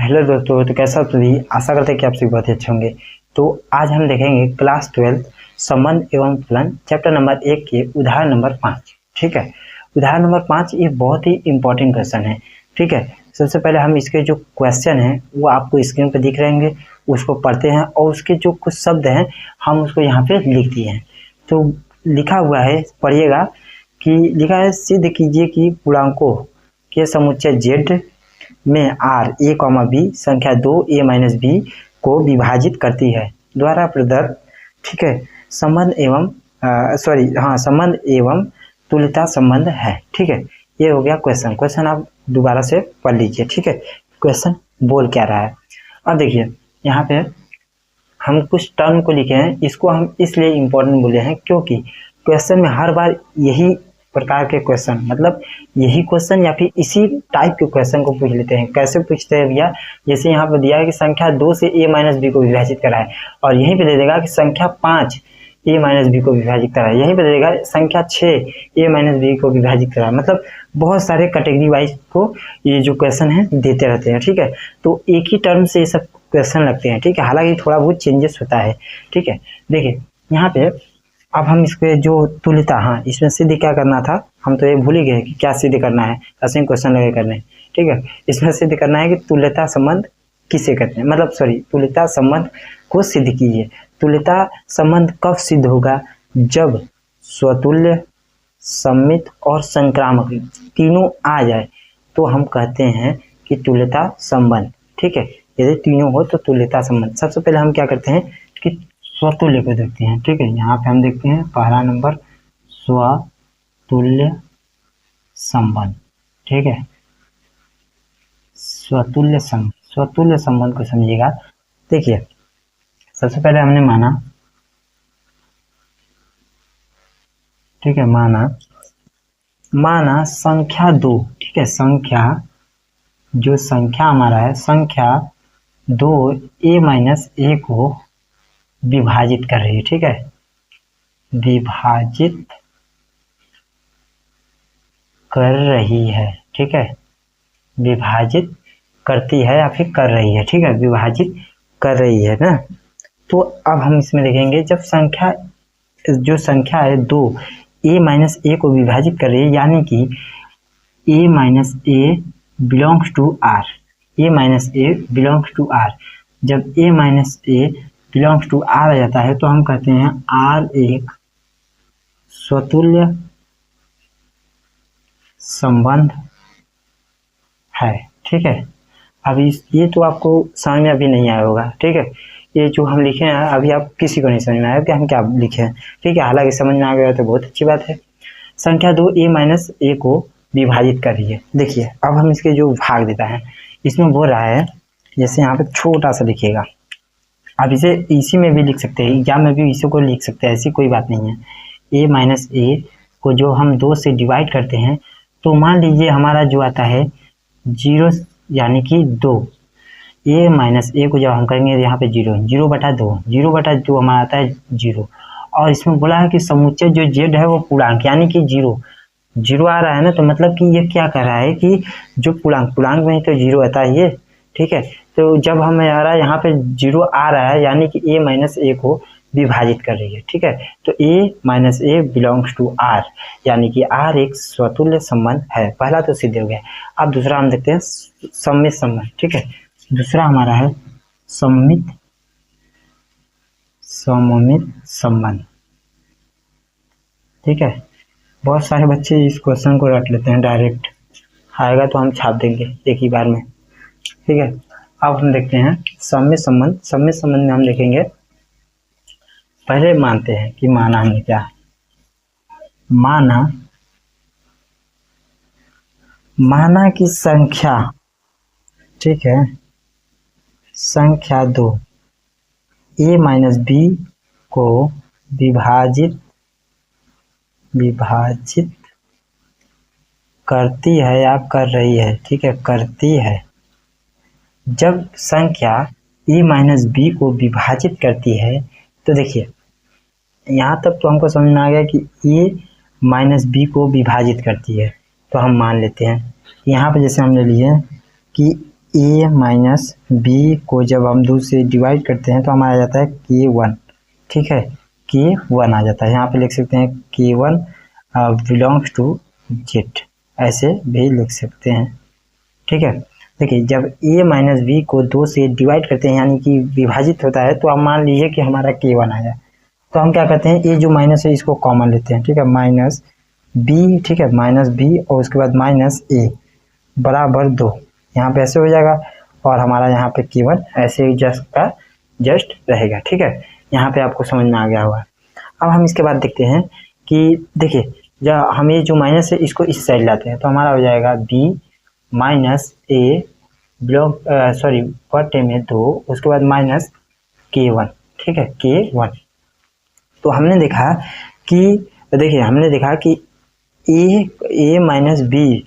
Hello दोस्तों, तो कैसा सभी आशा करते हैं कि आप सभी बहुत ही अच्छे होंगे। तो आज हम देखेंगे क्लास 12 संबंध एवं फलन चैप्टर नंबर 1 के उदाहरण नंबर 5। ठीक है, उदाहरण नंबर 5 ये बहुत ही इंपॉर्टेंट क्वेश्चन है। ठीक है, सबसे पहले हम इसके जो क्वेश्चन हैं वो आपको स्क्रीन पर दिख रहे होंगे, उसको पढ़ते हैं और उसके जो कुछ शब्द हैं हम उसको यहाँ पे लिख दिए हैं। तो लिखा हुआ है, पढ़िएगा कि लिखा है सिद्ध कीजिए कि पूर्णांकों के समुच्चय जेड में आर ए कॉमा बी संख्या 2 ए माइनस बी को विभाजित करती है द्वारा प्रदत्त। ठीक है, संबंध एवं संबंध एवं तुल्यता संबंध है। ठीक है, ये हो गया क्वेश्चन आप दोबारा से पढ़ लीजिए। ठीक है, क्वेश्चन बोल क्या रहा है। अब देखिए यहाँ पे हम कुछ टर्म को लिखे हैं, इसको हम इसलिए इम्पोर्टेंट बोले हैं क्योंकि क्वेश्चन में हर बार यही प्रकार के क्वेश्चन, मतलब यही क्वेश्चन या फिर इसी टाइप के क्वेश्चन को पूछ लेते हैं। कैसे पूछते हैं भैया, जैसे यहाँ पर दिया है कि संख्या 2 से ए माइनस बी को विभाजित करा है, और यहीं पे दे देगा कि संख्या 5 ए माइनस बी को विभाजित करा है, यहीं पे दे देगा संख्या 6 ए माइनस बी को विभाजित करा है। मतलब बहुत सारे कैटेगरी वाइज को ये जो क्वेश्चन है देते रहते हैं। ठीक है, तो एक ही टर्म से ये सब क्वेश्चन लगते हैं। ठीक है, हालांकि थोड़ा बहुत चेंजेस होता है। ठीक है, देखिए यहाँ पे अब हम इसके जो तुल्यता, हाँ इसमें सिद्ध क्या करना था, हम तो ये भूल ही गए कि क्या सिद्ध करना है, ऐसे क्वेश्चन लगे करने। ठीक है, इसमें सिद्ध करना है कि तुल्यता संबंध किसे कहते हैं, मतलब तुल्यता संबंध को सिद्ध कीजिए। तुल्यता संबंध कब सिद्ध होगा, जब स्वतुल्य, सममित और संक्रामक तीनों आ जाए तो हम कहते हैं कि तुल्यता संबंध। ठीक है, यदि तीनों हो तो तुल्यता संबंध। सबसे पहले हम क्या करते हैं कि स्वतुल्य को देखते हैं। ठीक है, यहाँ पे हम देखते हैं पहला नंबर स्वतुल्य संबंध। ठीक है, स्वतुल्य संबंध को समझिएगा। देखिए सबसे पहले हमने माना, ठीक है, माना संख्या 2। ठीक है, जो संख्या हमारा है, संख्या 2 ए माइनस ए को विभाजित कर रही है। ठीक है, विभाजित कर रही है। ठीक है, विभाजित करती है या फिर कर रही है। ठीक है, विभाजित कर रही है ना। तो अब हम इसमें देखेंगे जब जो संख्या है 2 ए माइनस ए को विभाजित कर रही है, यानी कि A minus A belongs to R, A minus A belongs to R. जब A minus A belongs to R आ जाता है तो हम कहते हैं आर एक स्वतुल्य संबंध है। ठीक है, अभी ये तो आपको समझ में अभी नहीं आया होगा। ठीक है, ये जो हम लिखे हैं अभी आप किसी को नहीं समझ में आया कि हम क्या लिखे हैं। ठीक है, हालांकि समझ में आ गया तो बहुत अच्छी बात है। संख्या 2 ए माइनस ए को विभाजित कर रही है। देखिए अब हम इसके जो भाग देता है, इसमें बोल रहा है, जैसे यहाँ पे छोटा सा लिखिएगा, आप इसे इसी में भी लिख सकते हैं, एग्जाम में भी इसी को लिख सकते हैं, ऐसी कोई बात नहीं है। ए माइनस ए को जो हम 2 से डिवाइड करते हैं तो मान लीजिए हमारा जो आता है 0 यानी कि 2। ए माइनस ए को जब हम करेंगे यहाँ पे 0 बटा 2 हमारा आता है 0। और इसमें बोला है कि समुच्चय जो जेड है वो पूर्णांक यानी कि 0 आ रहा है ना, तो मतलब कि ये क्या कर रहा है कि जो पूर्णांक में ही तो 0 आता है ये। ठीक है, तो जब हमें आ रहा है यहाँ पे 0 आ रहा है यानी कि ए माइनस ए को विभाजित कर रही है। ठीक है, तो A minus A belongs to R, यानी कि आर एक स्वतुल्य संबंध है। पहला तो सिद्ध हो गया। अब दूसरा हम देखते हैं सममित संबंध। ठीक है, दूसरा हमारा है सममित संबंध। ठीक है, बहुत सारे बच्चे इस क्वेश्चन को रट लेते हैं, डायरेक्ट आएगा तो हम छाप देंगे एक ही बार में। ठीक है, अब हम देखते हैं सममित संबंध में हम देखेंगे, पहले मानते हैं कि माना हमने क्या माना कि संख्या, ठीक है, संख्या 2 ए माइनस बी को विभाजित करती है या कर रही है। ठीक है, करती है। जब संख्या ए माइनस बी को विभाजित करती है तो देखिए यहाँ तक तो हमको समझ में आ गया कि ए माइनस बी को विभाजित करती है, तो हम मान लेते हैं यहाँ पे जैसे हमने लिए कि ए माइनस बी को जब हम 2 से डिवाइड करते हैं तो हमारा आ जाता है K1, ठीक है, K1 आ जाता है। यहाँ पे लिख सकते हैं K1 बिलोंग्स टू जेड, ऐसे भी लिख सकते हैं, ठीक है। देखिए जब a माइनस बी को 2 से डिवाइड करते हैं यानी कि विभाजित होता है, तो आप मान लीजिए कि हमारा K1 आया, तो हम क्या करते हैं, ये जो माइनस है इसको कॉमन लेते हैं, ठीक है, माइनस बी, ठीक है, माइनस बी और उसके बाद माइनस ए बराबर 2, यहाँ पे ऐसे हो जाएगा और हमारा यहाँ पे K1 ऐसे जस्ट का जस्ट रहेगा, ठीक है। यहाँ पे आपको समझ में आ गया होगा। अब हम इसके बाद देखते हैं कि देखिए जब हम ये जो माइनस है इसको इस साइड लाते हैं तो हमारा हो जाएगा b माइनस ए बिलोंग बटे में 2, उसके बाद माइनस K1, ठीक है, K1। तो हमने देखा कि देखिए हमने देखा कि ए माइनस बी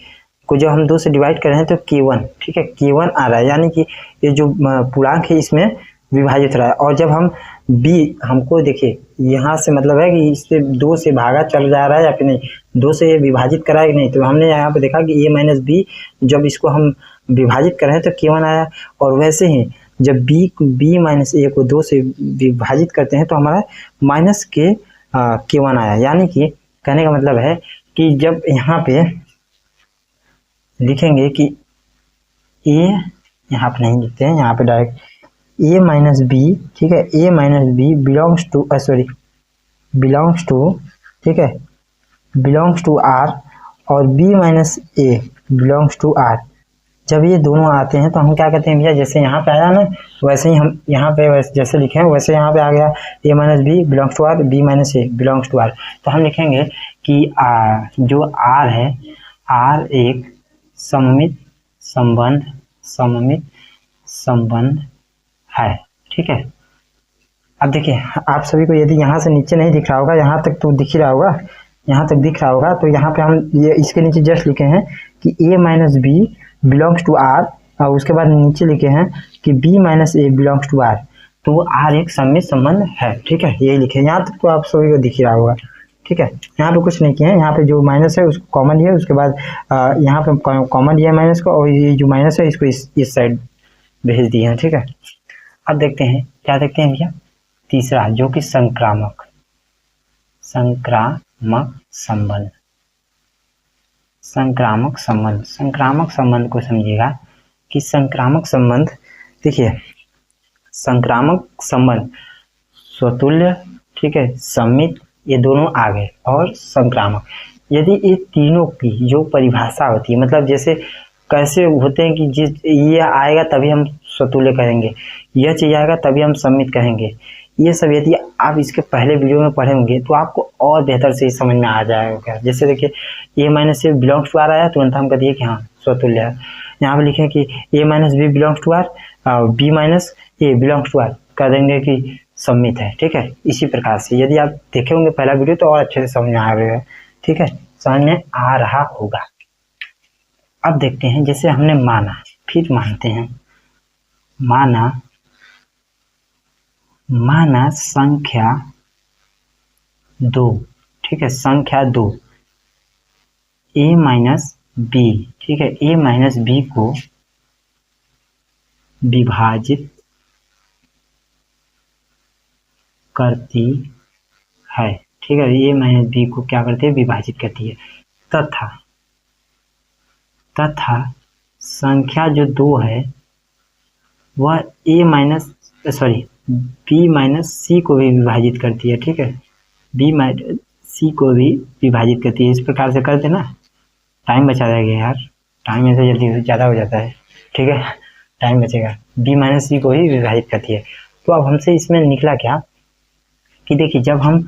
को जब हम 2 से डिवाइड कर रहे हैं तो K1, ठीक है, K1 आ रहा है, यानी कि ये जो पूर्णांक है इसमें विभाजित हो रहा है। और जब हम b हमको देखिए यहाँ से मतलब है कि इससे 2 से भागा चल जा रहा है या फिर नहीं, 2 से विभाजित करा है कि नहीं, तो हमने यहाँ पे देखा कि a माइनस बी जब इसको हम विभाजित कर रहे हैं तो K1 आया। और वैसे ही जब b माइनस ए को 2 से विभाजित करते हैं तो हमारा माइनस K1 आया। यानी कि कहने का मतलब है कि जब यहाँ पे लिखेंगे कि a, यहाँ पे नहीं लिखते हैं, यहाँ पे डायरेक्ट a माइनस बी, ठीक है, a minus B belongs to ठीक है, बिलोंग्स टू r और b minus A belongs to r। जब ये दोनों आते हैं तो हम क्या कहते हैं भैया, जैसे यहाँ पे आया ना वैसे ही हम यहाँ पे जैसे लिखे हैं वैसे यहाँ पे आ गया a minus B belongs to r, b minus A belongs to r। तो हम लिखेंगे कि जो r है, r एक सममित संबंध है, ठीक है। अब देखिए आप सभी को यदि यहाँ से नीचे नहीं दिख रहा होगा, यहाँ तक तो दिख ही रहा होगा, यहाँ तक दिख रहा होगा, तो यहाँ पे हम ये इसके नीचे जस्ट लिखे हैं कि a minus B belongs to r और उसके बाद नीचे लिखे हैं कि b minus A belongs to r। तो r एक सममित संबंध है, ठीक है, यही लिखे। यहाँ तक तो आप सभी को दिख ही रहा होगा, ठीक है। यहाँ पे कुछ नहीं किया है, यहाँ पे जो माइनस है उसको कॉमन लिया, उसके बाद यहाँ पे कॉमन लिया माइनस को और ये जो माइनस है इसको इस साइड भेज दिए हैं, ठीक है। अब देखते हैं क्या देखते हैं भैया, तीसरा जो कि संक्रामक संबंध को समझिएगा कि संक्रामक संबंध, देखिए संक्रामक संबंध स्वतुल्य, ठीक है, सममित, ये दोनों आ गए और संक्रामक। यदि ये तीनों की जो परिभाषा होती है, मतलब जैसे कैसे होते हैं कि जिस ये आएगा तभी हम स्वतुल्य कहेंगे, यह चीज आएगा तभी हम सममित कहेंगे, ये सब यदि आप इसके पहले वीडियो में पढ़े होंगे तो आपको और बेहतर से समझ में आ जाएगा। जैसे देखिए a minus A belongs to r आया, तुरंत हम कहते हैं कि हाँ स्वतुल्य है। यहाँ पे लिखें कि a minus B belongs to r, b minus A belongs to r, कह देंगे कि सममित है, ठीक है। इसी प्रकार से यदि आप देखे होंगे पहला वीडियो तो और अच्छे से समझ में आ रहा है, ठीक है, समझ में आ रहा होगा। अब देखते हैं जैसे हमने माना, फिर मानते हैं, माना संख्या 2, ठीक है, संख्या 2 a माइनस बी, ठीक है, a माइनस बी को विभाजित करती है, ठीक है, a माइनस बी को क्या करती है, विभाजित करती है। तथा संख्या जो 2 है वह b माइनस सी को भी विभाजित करती है, ठीक है, b माइनस सी को भी विभाजित करती है। इस प्रकार से करते ना, टाइम बचा रहेगा यार, टाइम ऐसे जल्दी ज़्यादा हो जाता है, ठीक है, टाइम बचेगा। b माइनस सी को ही विभाजित करती है। तो अब हमसे इसमें निकला क्या कि देखिए जब हम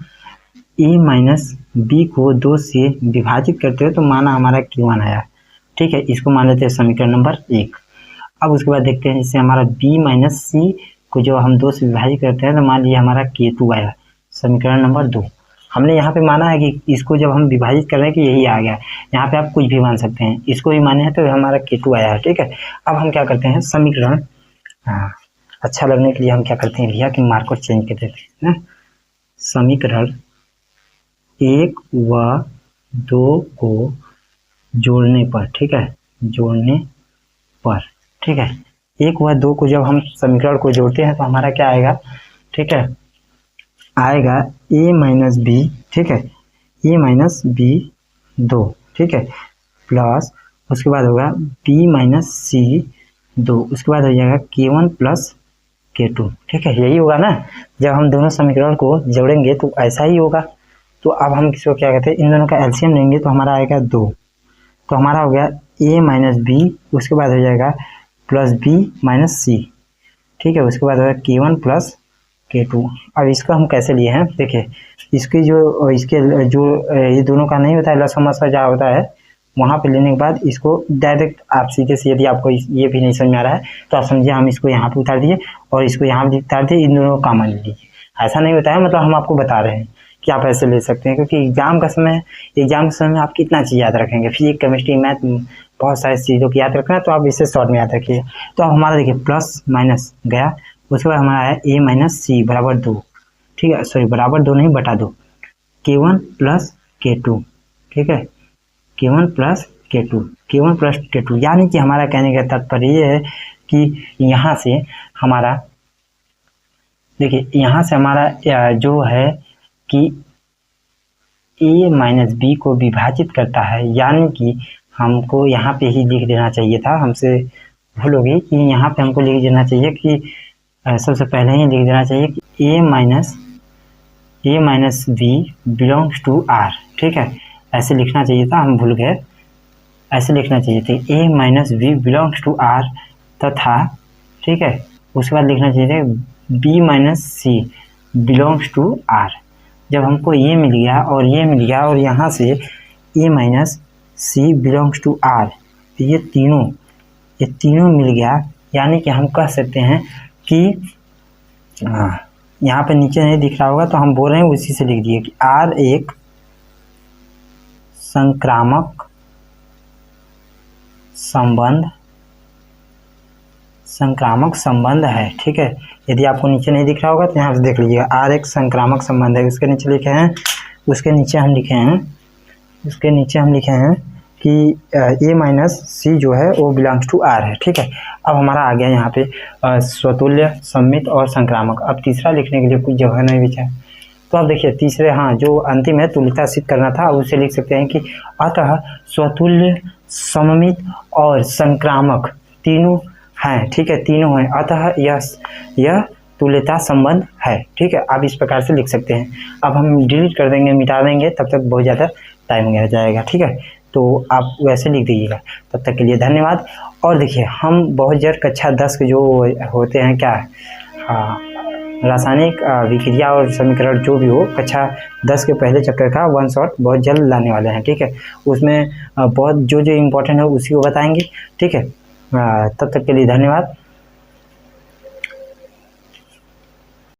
a माइनस बी को 2 से विभाजित करते हो तो माना हमारा Q1 आया, ठीक है, इसको मान लेते हैं समीकरण नंबर 1। अब उसके बाद देखते हैं जैसे हमारा b माइनस सी को जो हम 2 से विभाजित करते हैं तो मान लीजिए हमारा K2 आया, समीकरण नंबर 2। हमने यहाँ पे माना है कि इसको जब हम विभाजित कर रहे हैं कि यही आ गया, यहाँ पे आप कुछ भी मान सकते हैं, इसको भी माने हैं तो हमारा K2 आया है, ठीक है। अब हम क्या करते हैं, समीकरण अच्छा लगने के लिए हम क्या करते हैं भैया कि मार्कर चेंज कर देते हैं ना, समीकरण 1 व 2 को जोड़ने पर, ठीक है, ठीक है, 1 व 2 को जब हम समीकरण को जोड़ते हैं तो हमारा क्या आएगा, ठीक है, आएगा a माइनस बी, ठीक है, a माइनस बी 2, ठीक है, प्लस उसके बाद होगा b माइनस सी 2, उसके बाद हो जाएगा k1 प्लस k2, ठीक है, यही होगा ना। जब हम दोनों समीकरण को जोड़ेंगे तो ऐसा ही होगा। तो अब हम किसको क्या कहते हैं, इन दोनों का एलसीएम लेंगे तो हमारा आएगा 2, तो हमारा हो गया a माइनस बी, उसके बाद हो जाएगा प्लस b माइनस सी, ठीक है, उसके बाद होगा k1 प्लस k2। अब इसको हम कैसे लिए हैं, देखिए इसके जो ये दोनों का नहीं होता है लसम जहाँ होता है वहाँ पे लेने के बाद इसको डायरेक्ट आप सीधे से, यदि आपको ये भी नहीं समझ में आ रहा है तो आप समझिए हम इसको यहाँ पे उतार दिए और इसको यहाँ पे उतार दिए, इन दोनों को कॉमन लीजिए। ऐसा नहीं होता है, मतलब हम आपको बता रहे हैं कि आप ऐसे ले सकते हैं, क्योंकि एग्जाम के समय आप कितना चीज़ याद रखेंगे, फिजिक्स केमिस्ट्री मैथ बहुत सारी चीज़ों की याद रखना है, तो आप इसे शॉर्ट में याद रखिए। तो अब हमारा देखिए प्लस माइनस गया, उसके बाद हमारा है a माइनस सी बराबर 2, ठीक है, सॉरी बराबर 2 नहीं बटा 2, k1 प्लस k2, ठीक है, k1 प्लस k2, यानी कि हमारा कहने का तात्पर्य ये है कि यहाँ से हमारा देखिए, यहाँ से हमारा जो है कि a माइनस बी को विभाजित करता है, यानी कि हमको यहाँ पे ही लिख देना चाहिए था, हमसे भूल हो गई कि यहाँ पे हमको लिख देना चाहिए कि सबसे पहले ही लिख देना चाहिए कि a minus B belongs to r, ठीक है, ऐसे लिखना चाहिए था, हम भूल गए, ऐसे लिखना चाहिए था a minus B belongs to r तथा, ठीक है, उसके बाद लिखना चाहिए था b minus C belongs to r। जब हमको ये मिल गया और ये मिल गया और यहाँ से a minus C belongs to r, तो ये तीनों मिल गया, यानी कि हम कह सकते हैं कि यहाँ पे नीचे नहीं दिख रहा होगा तो हम बोल रहे हैं उसी से लिख दिए कि R एक संक्रामक संबंध है, ठीक है। यदि आपको नीचे नहीं दिख रहा होगा तो यहाँ से देख लीजिएगा, R एक संक्रामक संबंध है, उसके नीचे लिखे हैं, उसके नीचे हम लिखे हैं कि a माइनस सी जो है वो बिलोंग्स टू r है, ठीक है। अब हमारा आ गया यहाँ पे स्वतुल्य, सममित और संक्रामक। अब तीसरा लिखने के लिए कुछ जगह नहीं बचा है, तो अब देखिए तीसरे, हाँ जो अंतिम है तुल्यता सिद्ध करना था, उसे लिख सकते हैं कि अतः स्वतुल्य, सममित और संक्रामक तीनों हैं, ठीक है, तीनों हैं, अतः यह तुल्यता संबंध है, ठीक है। आप इस प्रकार से लिख सकते हैं। अब हम डिलीट कर देंगे, मिटा देंगे, तब तक बहुत ज़्यादा टाइम लग जाएगा, ठीक है। तो आप वैसे लिख दीजिएगा। तब तक के लिए धन्यवाद। और देखिए हम बहुत जल्द कक्षा 10 के जो होते हैं क्या, हाँ, रासायनिक विक्रिया और समीकरण जो भी हो, कक्षा 10 के पहले चैप्टर का वन शॉट बहुत जल्द लाने वाले हैं, ठीक है। उसमें बहुत जो इम्पोर्टेंट है उसी को बताएंगे, ठीक है। तब तक के लिए धन्यवाद।